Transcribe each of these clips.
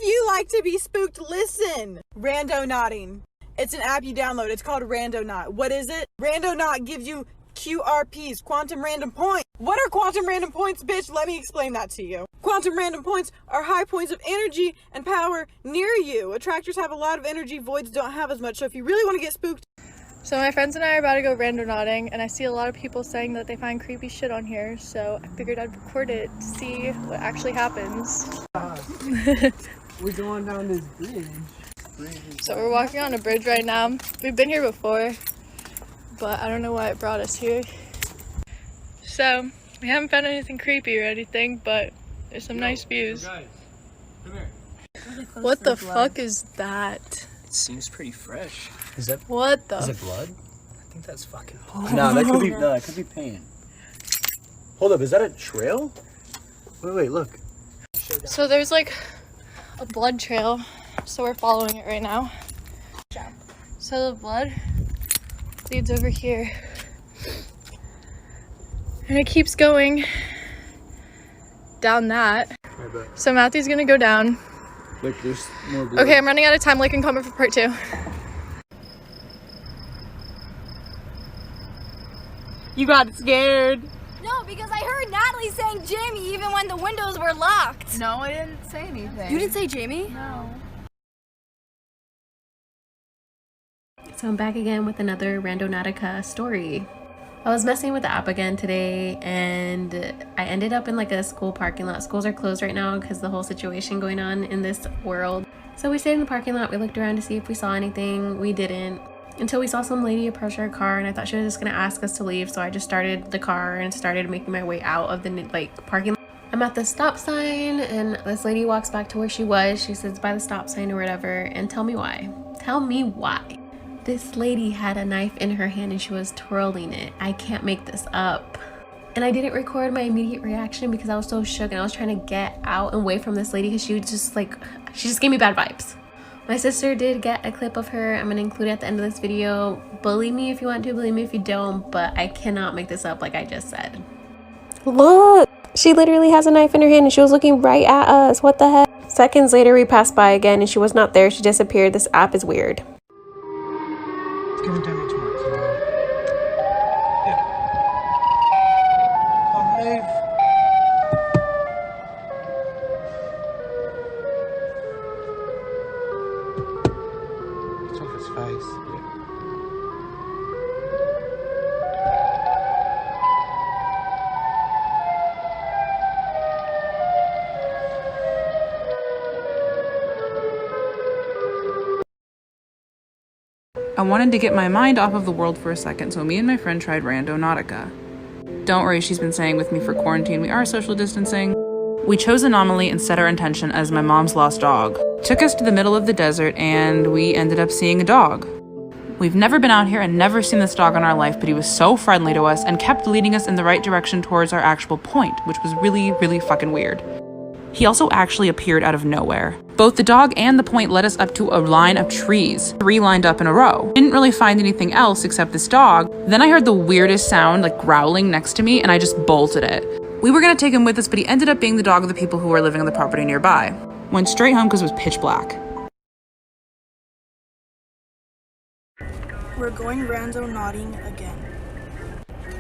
you like to be spooked, listen. Randonauting. It's an app you download. It's called Randonaut. What is it? Randonaut gives you QRPs, quantum random points. What are quantum random points, bitch? Let me explain that to you. Quantum random points are high points of energy and power near you. Attractors have a lot of energy, voids don't have as much. So if you really want to get spooked. So my friends and I are about to go randonauting, and I see a lot of people saying that they find creepy shit on here, so I figured I'd record it to see what actually happens. We're going down this bridge. So we're walking on a bridge right now. We've been here before, but I don't know why it brought us here. So we haven't found anything creepy or anything, but there's some nice views. Guys, come here. What the fuck is that? It seems pretty fresh. Is that? What the? Is it blood? I think that's fucking. No, that could be pain. Hold up, is that a trail? Wait, look. So there's like a blood trail, so we're following it right now. So the blood leads over here, and it keeps going down that. So Matthew's gonna go down. Look, there's more blood. Okay, I'm running out of time. Like and comment for part 2. You got scared. No, because I heard Natalie saying Jamie even when the windows were locked. No, I didn't say anything. You didn't say Jamie? No. So I'm back again with another Randonautica story. I was messing with the app again today, and I ended up in like a school parking lot. Schools are closed right now because the whole situation going on in this world. So we stayed in the parking lot. We looked around to see if we saw anything. We didn't, until we saw some lady approach our car, and I thought she was just gonna ask us to leave. So I just started the car and started making my way out of the parking lot. I'm at the stop sign, and this lady walks back to where she was. She sits by the stop sign or whatever, and tell me why. Tell me why. This lady had a knife in her hand and she was twirling it. I can't make this up. And I didn't record my immediate reaction because I was so shook, and I was trying to get out and away from this lady because she was just like, she just gave me bad vibes. My sister did get a clip of her. I'm gonna include it at the end of this video. Believe me if you want to, believe me if you don't, but I cannot make this up like I just said. Look, she literally has a knife in her hand and she was looking right at us. What the heck? Seconds later, we passed by again and she was not there. She disappeared. This app is weird. Give it damage marks. It's off his face. I wanted to get my mind off of the world for a second, so me and my friend tried Randonautica. Don't worry, she's been staying with me for quarantine. We are social distancing. We chose Anomaly and set our intention as my mom's lost dog. Took us to the middle of the desert, and we ended up seeing a dog. We've never been out here and never seen this dog in our life, but he was so friendly to us and kept leading us in the right direction towards our actual point, which was really, really fucking weird. He also actually appeared out of nowhere. Both the dog and the point led us up to a line of trees, 3 lined up in a row. Didn't really find anything else except this dog. Then I heard the weirdest sound, like growling next to me, and I just bolted it. We were gonna take him with us, but he ended up being the dog of the people who were living on the property nearby. Went straight home because it was pitch black. We're going randonauting again.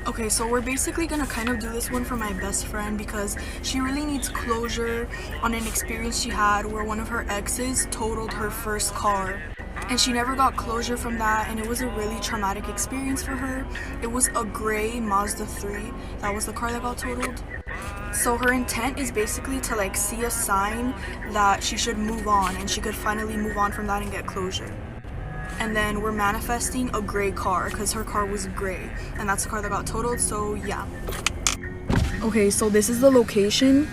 Okay, so we're basically gonna kind of do this one for my best friend because she really needs closure on an experience she had where one of her exes totaled her first car. And she never got closure from that, and it was a really traumatic experience for her. It was a gray Mazda 3. That was the car that got totaled. So her intent is basically to like see a sign that she should move on and she could finally move on from that and get closure. And then we're manifesting a gray car because her car was gray and that's the car that got totaled, so yeah. Okay, so this is the location.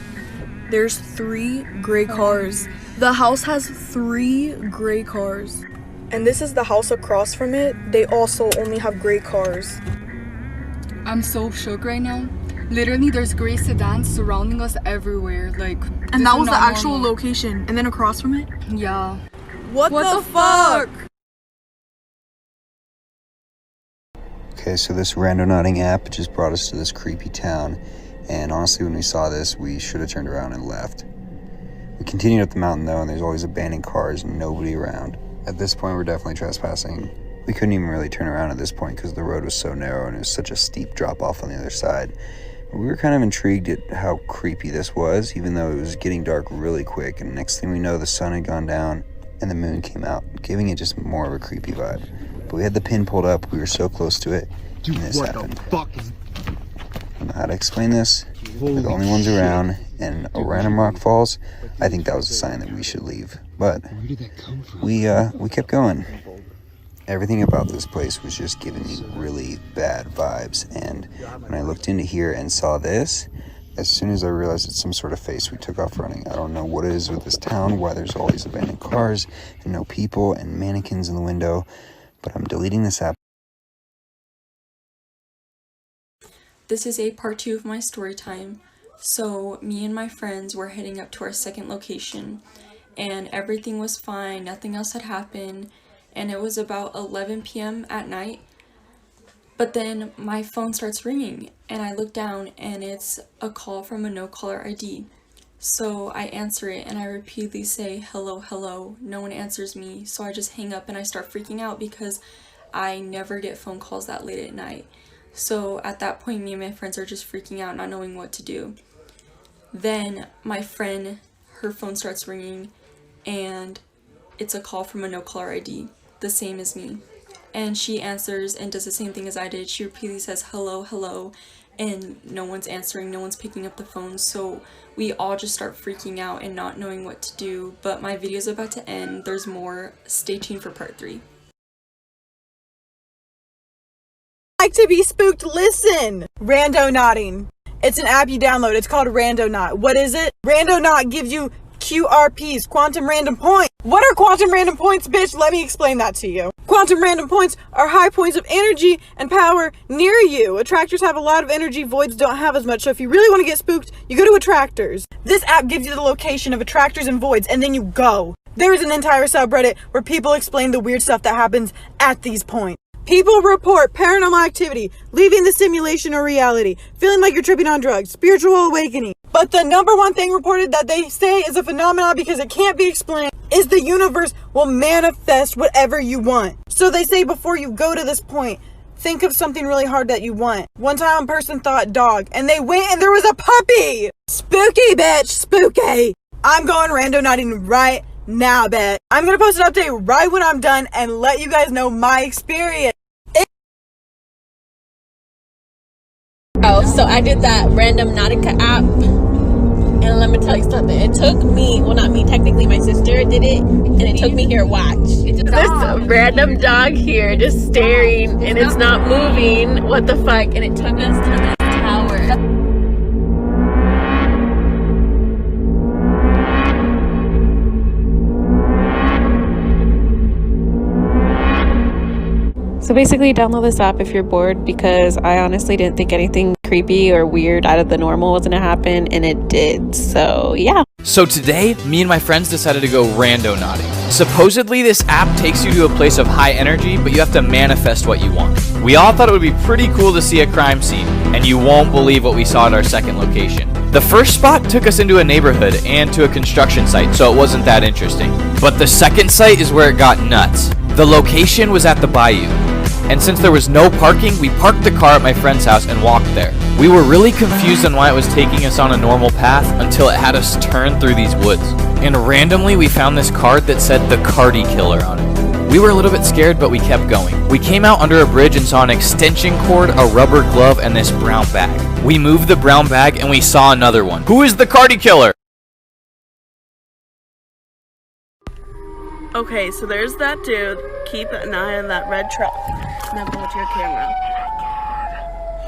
There's 3 gray cars. The house has 3 gray cars. And this is the house across from it. They also only have gray cars. I'm so shook right now. Literally, there's gray sedans surrounding us everywhere. Like, and that was the actual location. And then across from it? Yeah. What the fuck? Okay, so this randonauting app just brought us to this creepy town, and honestly when we saw this we should have turned around and left. We continued up the mountain though, and there's always abandoned cars and nobody around. At this point, we're definitely trespassing. We couldn't even really turn around at this point because the road was so narrow and it was such a steep drop off on the other side. We were kind of intrigued at how creepy this was, even though it was getting dark really quick, and next thing we know, the sun had gone down and the moon came out, giving it just more of a creepy vibe. But we had the pin pulled up, we were so close to it, and this happened. I don't know how to explain this. We're the only ones around, and a random rock falls. I think that was a sign that we should leave. But we kept going. Everything about this place was just giving me really bad vibes, and when I looked into here and saw this, as soon as I realized it's some sort of face, we took off running. I don't know what it is with this town, why there's all these abandoned cars and no people and mannequins in the window, but I'm deleting this app. This is a part 2 of my story time. So me and my friends were heading up to our second location, and everything was fine, nothing else had happened. And it was about 11 p.m. at night, but then my phone starts ringing and I look down and it's a call from a no caller ID. So I answer it and I repeatedly say hello, hello. No one answers me, so I just hang up and I start freaking out because I never get phone calls that late at night. So at that point, me and my friends are just freaking out, not knowing what to do. Then my friend, her phone starts ringing and it's a call from a no caller ID, the same as me. And she answers and does the same thing as I did. She repeatedly says hello, hello, and no one's answering, no one's picking up the phone. So we all just start freaking out and not knowing what to do. But my video's about to end. There's more. Stay tuned for part 3. Like to be spooked? Listen! Randonauting. It's an app you download. It's called Randonaut. What is it? Randonaut gives you QRPs, quantum random points. What are quantum random points, bitch? Let me explain that to you. Quantum random points are high points of energy and power near you. Attractors have a lot of energy, voids don't have as much. So if you really want to get spooked, you go to attractors. This app gives you the location of attractors and voids, and then you go. There is an entire subreddit where people explain the weird stuff that happens at these points. People report paranormal activity, leaving the simulation or reality, feeling like you're tripping on drugs, spiritual awakening. But the number one thing reported that they say is a phenomenon because it can't be explained is the universe will manifest whatever you want. So they say before you go to this point, think of something really hard that you want. One time a person thought dog, and they went and there was a puppy. Spooky, bitch, spooky. I'm going randonauting right now, bitch. I'm gonna post an update right when I'm done and let you guys know my experience. Oh, so I did that Randonautica app, and let me tell you something. It took me, well, not me, technically my sister did it, and it took me here. Watch. There's a random dog here just staring, and it's not moving. What the fuck? And it took us to this tower. So basically download this app if you're bored, because I honestly didn't think anything creepy or weird out of the normal was going to happen, and it did. So yeah. So today, me and my friends decided to go randonauting. Supposedly this app takes you to a place of high energy, but you have to manifest what you want. We all thought it would be pretty cool to see a crime scene, and you won't believe what we saw at our second location. The first spot took us into a neighborhood and to a construction site, so it wasn't that interesting. But the second site is where it got nuts. The location was at the bayou. And since there was no parking, we parked the car at my friend's house and walked there. We were really confused on why it was taking us on a normal path until it had us turn through these woods. And randomly we found this card that said the Cardi Killer on it. We were a little bit scared, but we kept going. We came out under a bridge and saw an extension cord, a rubber glove, and this brown bag. We moved the brown bag and we saw another one. Who is the Cardi Killer? Okay, so there's that dude. Keep an eye on that red truck. Now go to your camera.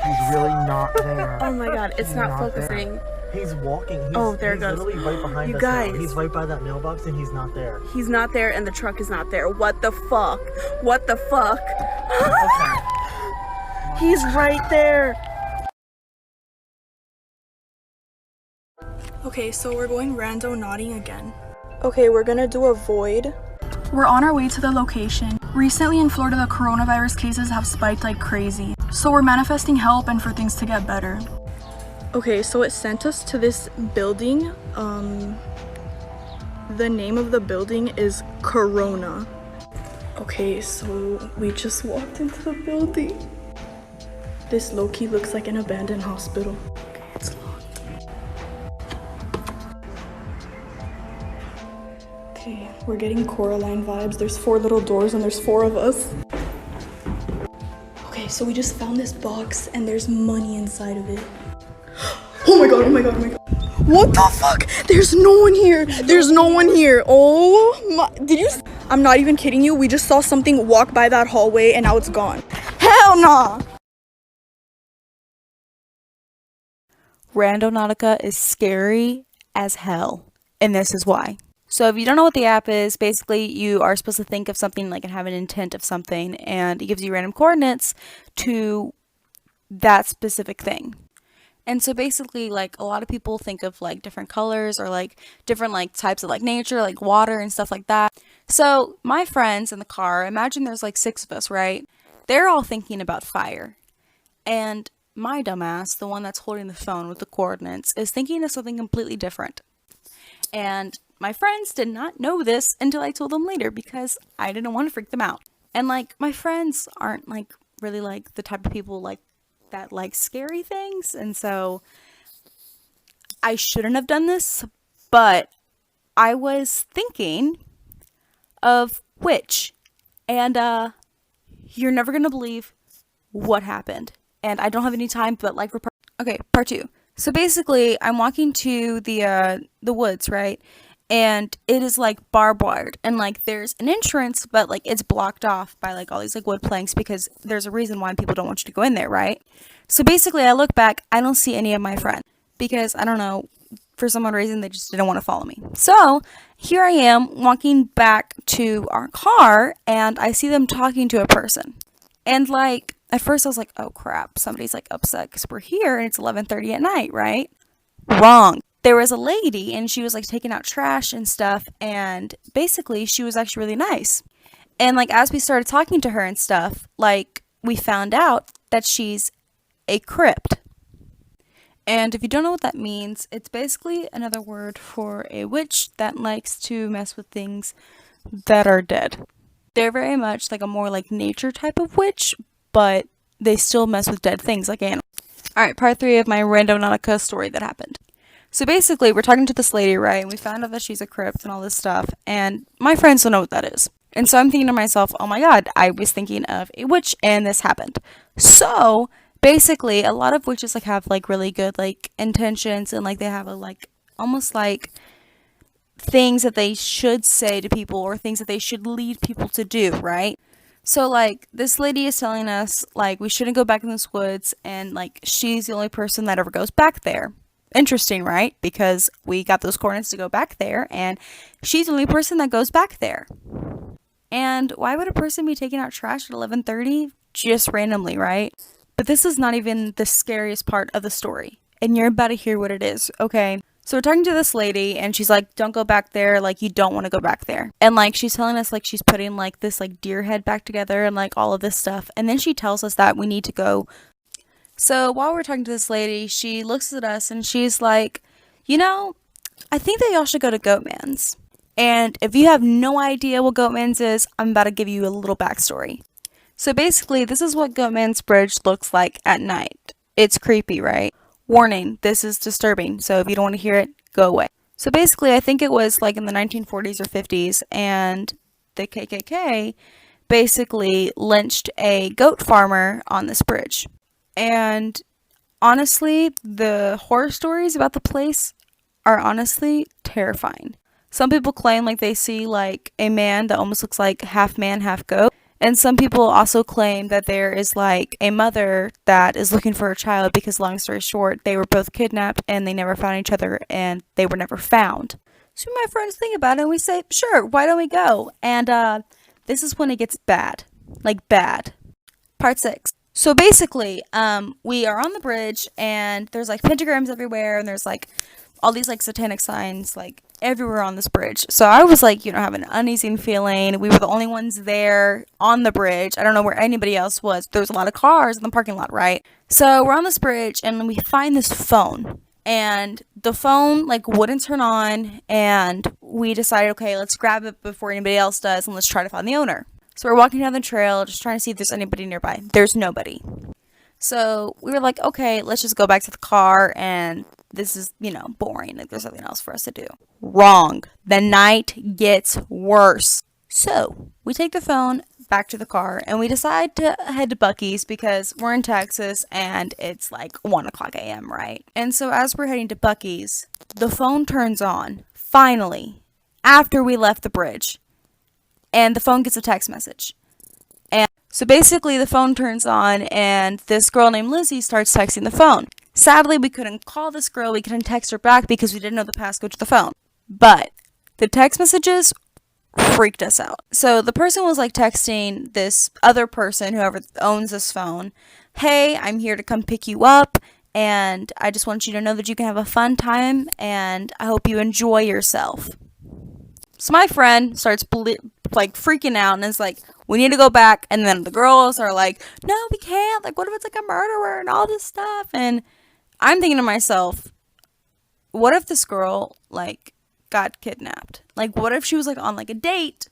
He's really not there. Oh my god, it's not focusing. There. He's walking. There it goes. Literally right behind you us guys. now. He's right by that mailbox and he's not there. He's not there and the truck is not there. What the fuck? What the fuck? He's right there. Okay, so we're going randonauting again. Okay, we're gonna do a void. We're on our way to the location. Recently in Florida, the coronavirus cases have spiked like crazy. So we're manifesting help and for things to get better. Okay, so it sent us to this building. The name of the building is Corona. Okay, so we just walked into the building. This low-key looks like an abandoned hospital. Okay, it's locked. Okay, we're getting Coraline vibes. There's 4 little doors and there's 4 of us. Okay, so we just found this box and there's money inside of it. Oh my god, oh my god, oh my god. What the fuck? There's no one here. There's no one here. Oh my, did you? I'm not even kidding you. We just saw something walk by that hallway and now it's gone. Hell nah. Randonautica is scary as hell, and this is why. So if you don't know what the app is, basically you are supposed to think of something like and have an intent of something, and it gives you random coordinates to that specific thing. And so basically, like, a lot of people think of like different colors or like different like types of like nature, like water and stuff like that. So my friends in the car, imagine there's like 6 of us, right? They're all thinking about fire. And my dumbass, the one that's holding the phone with the coordinates, is thinking of something completely different. And my friends did not know this until I told them later because I didn't want to freak them out. And like, my friends aren't like really like the type of people like that like scary things, and so I shouldn't have done this, but I was thinking of witch, and you're never gonna believe what happened. And I don't have any time, but like okay, part 2. So basically I'm walking to the woods, right? And it is like barbed wired, and like there's an entrance, but like it's blocked off by like all these like wood planks because there's a reason why people don't want you to go in there, right? So basically I look back, I don't see any of my friends because I don't know, for some odd reason they just didn't want to follow me. So here I am walking back to our car and I see them talking to a person. And like at first I was like, oh crap, somebody's like upset because we're here and it's 11:30 at night, right? Wrong. There was a lady and she was like taking out trash and stuff, and basically she was actually really nice. And like as we started talking to her and stuff, like we found out that she's a crypt. And if you don't know what that means, it's basically another word for a witch that likes to mess with things that are dead. They're very much like a more like nature type of witch, but they still mess with dead things like animals. Alright, part 3 of my Randonautica story that happened. So basically, we're talking to this lady, right? And we found out that she's a crypt and all this stuff. And my friends don't know what that is. And so I'm thinking to myself, oh my god, I was thinking of a witch and this happened. So basically, a lot of witches like have like really good like intentions, and like they have a like almost like things that they should say to people or things that they should lead people to do, right? So like this lady is telling us like we shouldn't go back in those woods, and like she's the only person that ever goes back there. Interesting, right? Because we got those coordinates to go back there, and she's the only person that goes back there. And why would a person be taking out trash at 11:30 just randomly, right? But this is not even the scariest part of the story, and you're about to hear what it is, okay? So we're talking to this lady, and she's like, don't go back there, like, you don't want to go back there. And like, she's telling us like she's putting like this like deer head back together and like all of this stuff, and then she tells us that we need to go. So while we're talking to this lady, she looks at us and she's like, you know, I think that y'all should go to Goatman's. And if you have no idea what Goatman's is, I'm about to give you a little backstory. So basically, this is what Goatman's Bridge looks like at night. It's creepy, right? Warning, this is disturbing, so if you don't want to hear it, go away. So basically, I think it was like in the 1940s or 50s, and the KKK basically lynched a goat farmer on this bridge. And honestly, the horror stories about the place are honestly terrifying. Some people claim like they see like a man that almost looks like half man, half goat. And some people also claim that there is like a mother that is looking for a child because, long story short, they were both kidnapped and they never found each other and they were never found. So my friends think about it and we say, sure, why don't we go? And this is when it gets bad. Like bad. Part 6. So basically, we are on the bridge and there's like pentagrams everywhere and there's like all these like satanic signs like everywhere on this bridge. So I was like, you know, having an uneasy feeling. We were the only ones there on the bridge. I don't know where anybody else was. There was a lot of cars in the parking lot, right? So we're on this bridge and we find this phone. and the phone like wouldn't turn on, and we decided, okay, let's grab it before anybody else does and let's try to find the owner. So we're walking down the trail just trying to see if there's anybody nearby. There's nobody. So we were like, okay, let's just go back to the car, and this is, boring. Like, there's nothing else for us to do. Wrong. The night gets worse. So we take the phone back to the car, and we decide to head to Buc-ee's because we're in Texas and it's like 1 o'clock a.m., right? And so as we're heading to Buc-ee's, the phone turns on, finally, after we left the bridge. And the phone gets a text message. And so basically the phone turns on and this girl named Lizzie starts texting the phone. Sadly, we couldn't call this girl, we couldn't text her back because we didn't know the passcode to the phone. But the text messages freaked us out. So the person was like texting this other person, whoever owns this phone, hey, I'm here to come pick you up, and I just want you to know that you can have a fun time, and I hope you enjoy yourself. So my friend starts freaking out and is like, we need to go back. And then the girls are like, no, we can't. Like, what if it's like a murderer and all this stuff? And I'm thinking to myself, what if this girl like got kidnapped? Like, what if she was like on like a date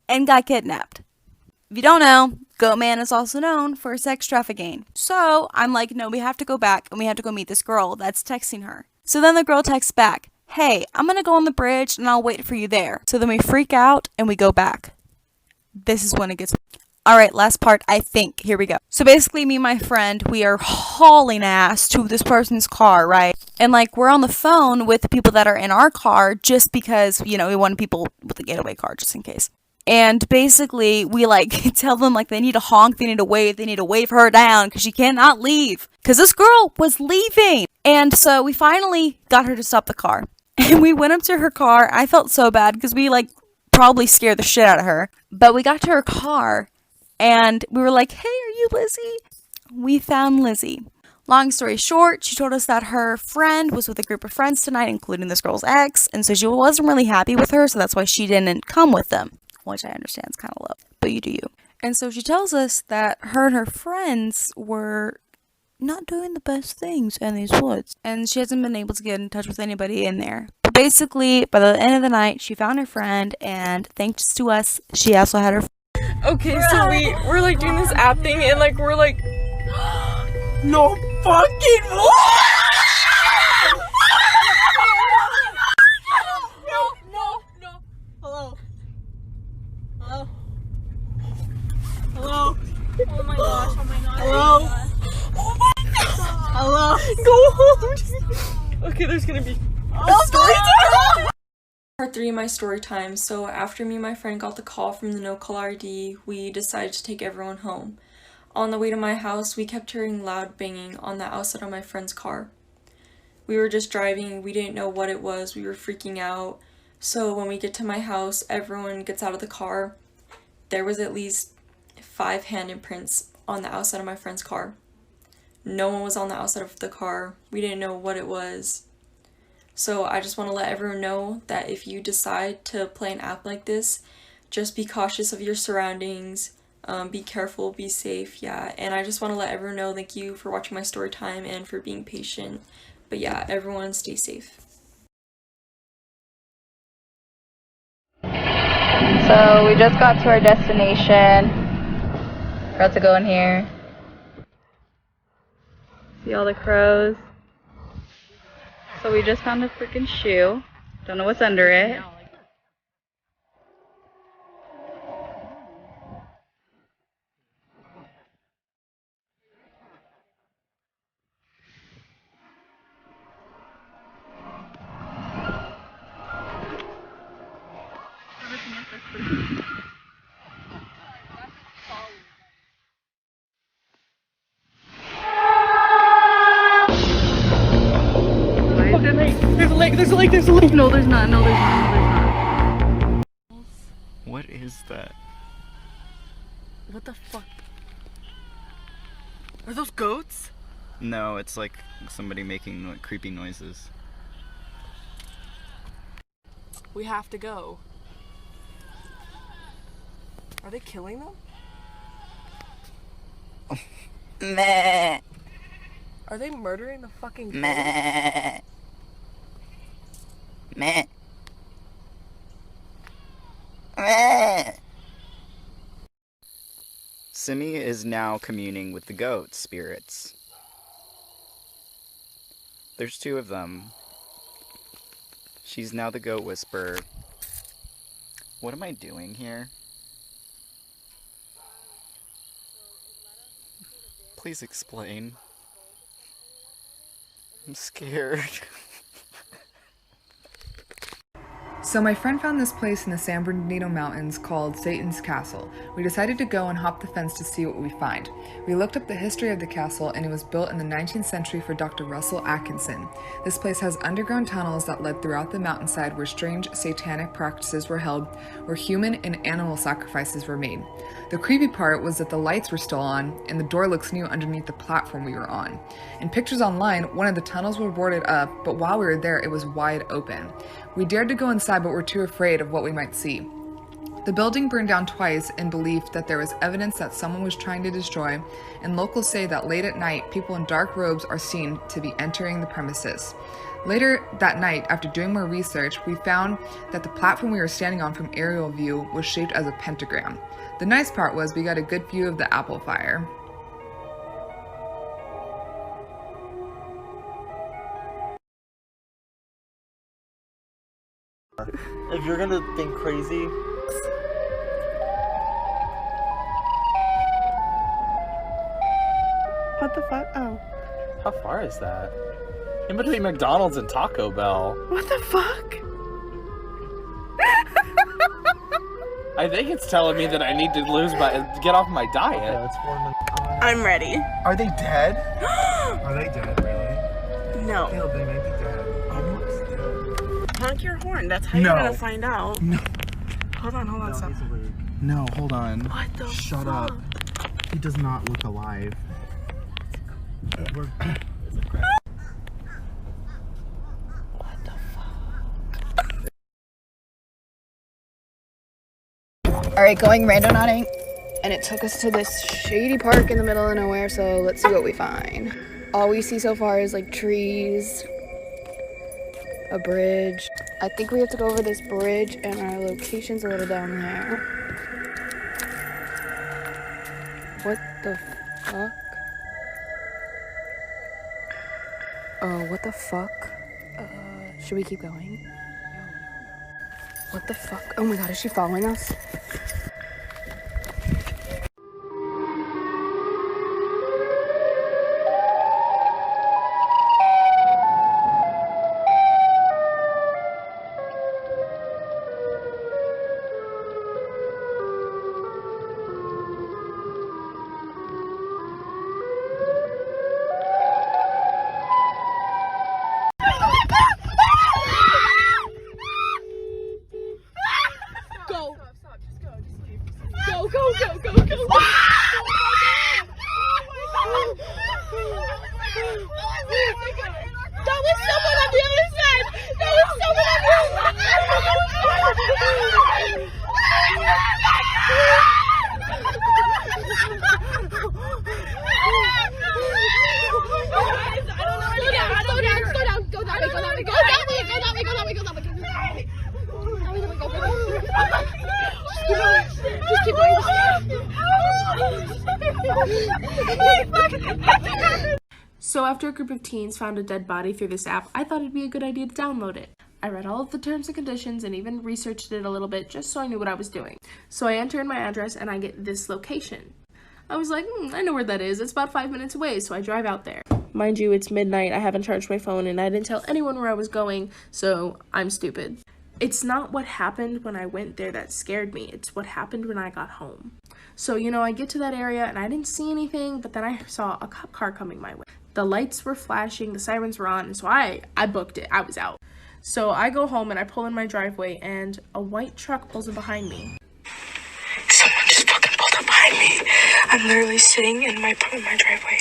and got kidnapped? If you don't know, Goatman is also known for sex trafficking. So I'm like, no, we have to go back and we have to go meet this girl that's texting her. So then the girl texts back, hey, I'm gonna go on the bridge and I'll wait for you there. So then we freak out and we go back. This is when it gets... Alright, last part, I think. Here we go. So basically, me and my friend, we are hauling ass to this person's car, right? And like, we're on the phone with the people that are in our car just because, we want people with a getaway car just in case. And basically, we like tell them like they need to honk, they need to wave her down because she cannot leave. Because this girl was leaving. And so we finally got her to stop the car. And we went up to her car. I felt so bad because we like probably scared the shit out of her. But we got to her car and we were like, hey, are you Lizzie? We found Lizzie. Long story short, she told us that her friend was with a group of friends tonight, including this girl's ex. And so she wasn't really happy with her. So that's why she didn't come with them, which I understand is kind of low, but you do you. And so she tells us that her and her friends were not doing the best things in these woods. And she hasn't been able to get in touch with anybody in there. But basically, by the end of the night, she found her friend, and thanks to us, she also had her... Okay, so we're like doing this app thing, and like we're like... No fucking way! No. Hello. Oh my gosh, Hello. Hello. Go home. Okay, there's gonna be a story time. Part 3 of my story time. So after me and my friend got the call from the no call ID, we decided to take everyone home. On the way to my house, we kept hearing loud banging on the outside of my friend's car. We were just driving, we didn't know what it was, we were freaking out. So when we get to my house, everyone gets out of the car. There was at least 5 hand imprints on the outside of my friend's car. No one was on the outside of the car. We didn't know what it was. So I just want to let everyone know that if you decide to play an app like this, just be cautious of your surroundings, be careful, be safe, yeah. And I just want to let everyone know, thank you for watching my story time and for being patient. But yeah, everyone stay safe. So we just got to our destination. About to go in here. See all the crows. So we just found a freaking shoe. Don't know what's under it. There's a lake. No, there's not. What is that? What the fuck? Are those goats? No, it's like somebody making like creepy noises. We have to go. Are they killing them? Meh. Are they murdering the fucking goats? Meh. Meh. Meh. Simi is now communing with the goat spirits. There's 2 of them. She's now the goat whisperer. What am I doing here? Please explain. I'm scared. So my friend found this place in the San Bernardino Mountains called Satan's Castle. We decided to go and hop the fence to see what we find. We looked up the history of the castle, and it was built in the 19th century for Dr. Russell Atkinson. This place has underground tunnels that led throughout the mountainside where strange satanic practices were held, where human and animal sacrifices were made. The creepy part was that the lights were still on, and the door looks new underneath the platform we were on. In pictures online, one of the tunnels were boarded up, but while we were there, it was wide open. We dared to go inside, but were too afraid of what we might see. The building burned down twice in belief that there was evidence that someone was trying to destroy, and locals say that late at night, people in dark robes are seen to be entering the premises. Later that night, after doing more research, we found that the platform we were standing on from aerial view was shaped as a pentagram. The nice part was we got a good view of the apple fire. If you're gonna think crazy, What the fuck? Oh. How far is that? In between McDonald's and Taco Bell. What the fuck? I think it's telling me that I need to get off my diet. yeah, it's 4 minutes. I'm ready. Are they dead? Are they dead, really? No. Caleb, they may be dead. Almost dead. Honk your horn. That's how No. you're gonna find out. No. Hold on, stop. He's awake. No, hold on. What the Shut fuck? up. He does not look alive. Alright, going randonauting, and it took us to this shady park in the middle of nowhere, so let's see what we find. All we see so far is like trees, a bridge. I think we have to go over this bridge, and our location's a little down there. What the fuck? Oh, what the fuck? Should we keep going? What the fuck? Oh my god, is she following us? So after a group of teens found a dead body through this app, I thought it'd be a good idea to download it. I read all of the terms and conditions and even researched it a little bit just so I knew what I was doing. So I enter in my address and I get this location. I was like, I know where that is. It's about 5 minutes away, so I drive out there. Mind you, it's midnight, I haven't charged my phone, and I didn't tell anyone where I was going, so I'm stupid. It's not what happened when I went there that scared me, it's what happened when I got home. So, I get to that area and I didn't see anything, but then I saw a cop car coming my way. The lights were flashing, the sirens were on, and so I booked it. I was out. So I go home and I pull in my driveway and a white truck pulls in behind me. Someone just fucking pulled up behind me. I'm literally sitting in my driveway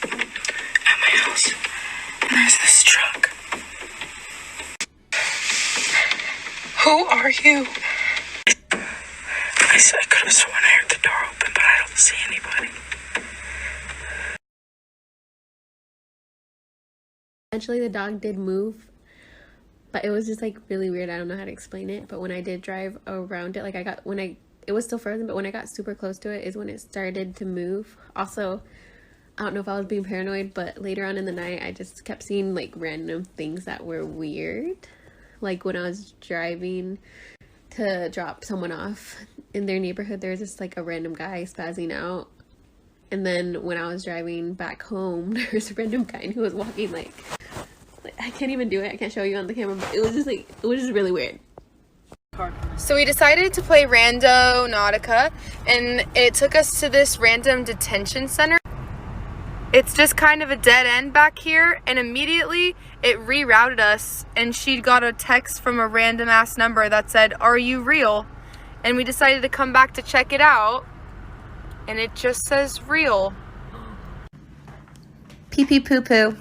at my house, and there's this truck. Who are you? I could have sworn I heard the door open, but I don't see anybody. Eventually the dog did move, But it was just like really weird. I don't know how to explain it. But when I did drive around it, like it was still frozen, but when I got super close to it is when it started to move. Also, I don't know if I was being paranoid, but later on in the night, I just kept seeing like random things that were weird. Like when I was driving to drop someone off in their neighborhood, there was just like a random guy spazzing out. And then when I was driving back home, there was a random guy who was walking like I can't even do it. I can't show you on the camera, but it was just really weird. So we decided to play Randonautica, and it took us to this random detention center. It's just kind of a dead end back here, and immediately it rerouted us, and she got a text from a random ass number that said, "Are you real?" And we decided to come back to check it out, and it just says real. Pee pee poo poo.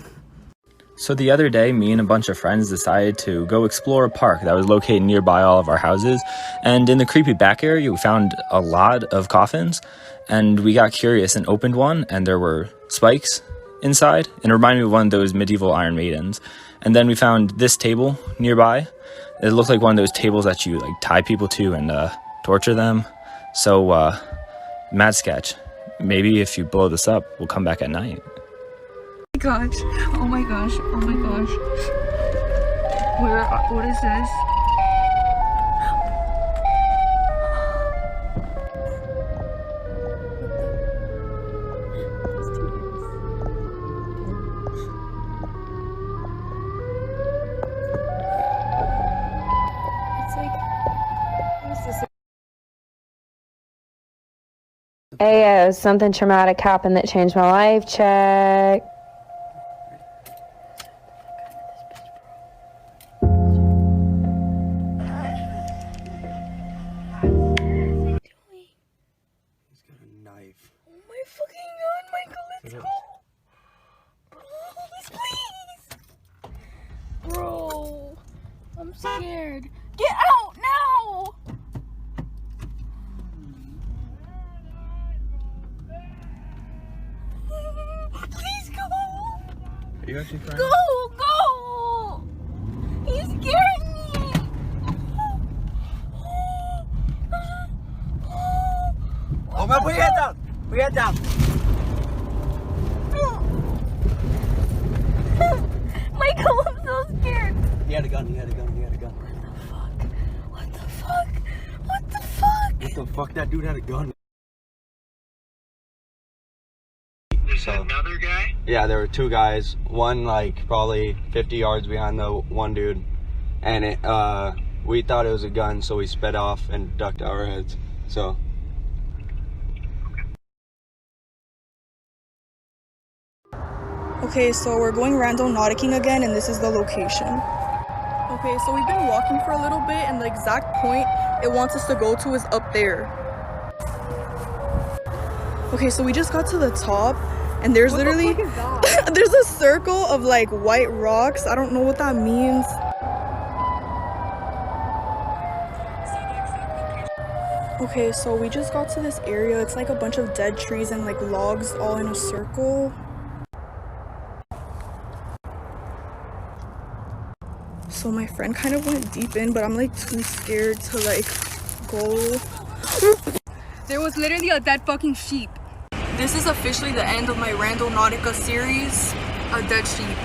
So the other day, me and a bunch of friends decided to go explore a park that was located nearby all of our houses. And in the creepy back area, we found a lot of coffins. And we got curious and opened one, and there were spikes inside. And it reminded me of one of those medieval Iron Maidens. And then we found this table nearby. It looked like one of those tables that you like tie people to and torture them. So, mad sketch. Maybe if you blow this up, we'll come back at night. Gosh, oh my gosh, oh my gosh. What is this? It's like, what is this? Ayo, something traumatic happened that changed my life. Check. Bro, I'm scared. Get out now! Please go! Are you actually crying? Go! He's scaring me! Oh man, put your head down! Put your head down! Michael, I'm so scared. He had a gun, he had a gun, he had a gun. What the fuck? What the fuck? What the fuck? That dude had a gun. Is that another guy? Yeah, there were two guys. One like probably 50 yards behind the one dude, and we thought it was a gun, so we sped off and ducked our heads. So. Okay, so we're going randonauting again, and this is the location. Okay, so we've been walking for a little bit, and the exact point it wants us to go to is up there. Okay, so we just got to the top, and there's literally there's a circle of like white rocks. I don't know what that means. Okay, so we just got to this area. It's like a bunch of dead trees and like logs all in a circle. So my friend kind of went deep in, but I'm like too scared to like go. There was literally a dead fucking sheep. This is officially the end of my Randonautica series. A dead sheep.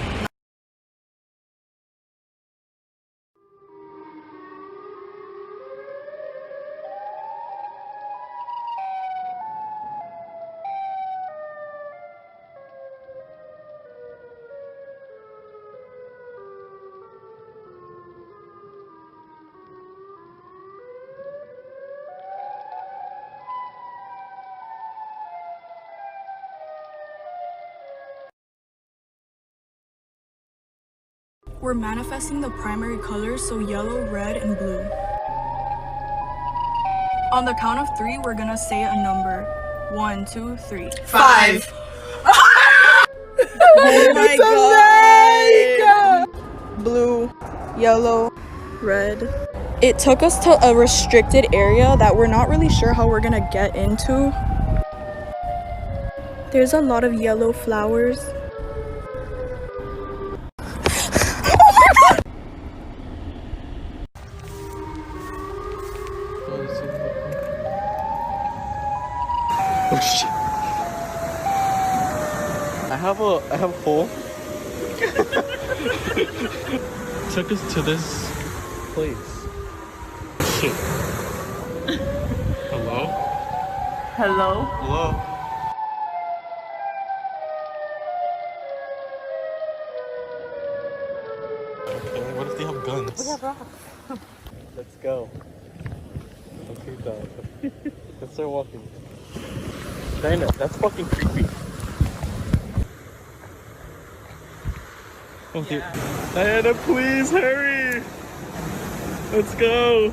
We're manifesting the primary colors, so yellow, red, and blue. On the count of 3, we're gonna say a number. 1, 2, 3. 5. Oh my god! Blue, yellow, red. It took us to a restricted area that we're not really sure how we're gonna get into. There's a lot of yellow flowers. Oh shit. I have a hole. Took us to this place. Shit. Hello? Hello? Hello? Okay, what if they have guns? We have rocks. Let's go. Okay, dog. Let's start walking. Diana, that's fucking creepy. Oh, yeah. Diana, please hurry! Let's go!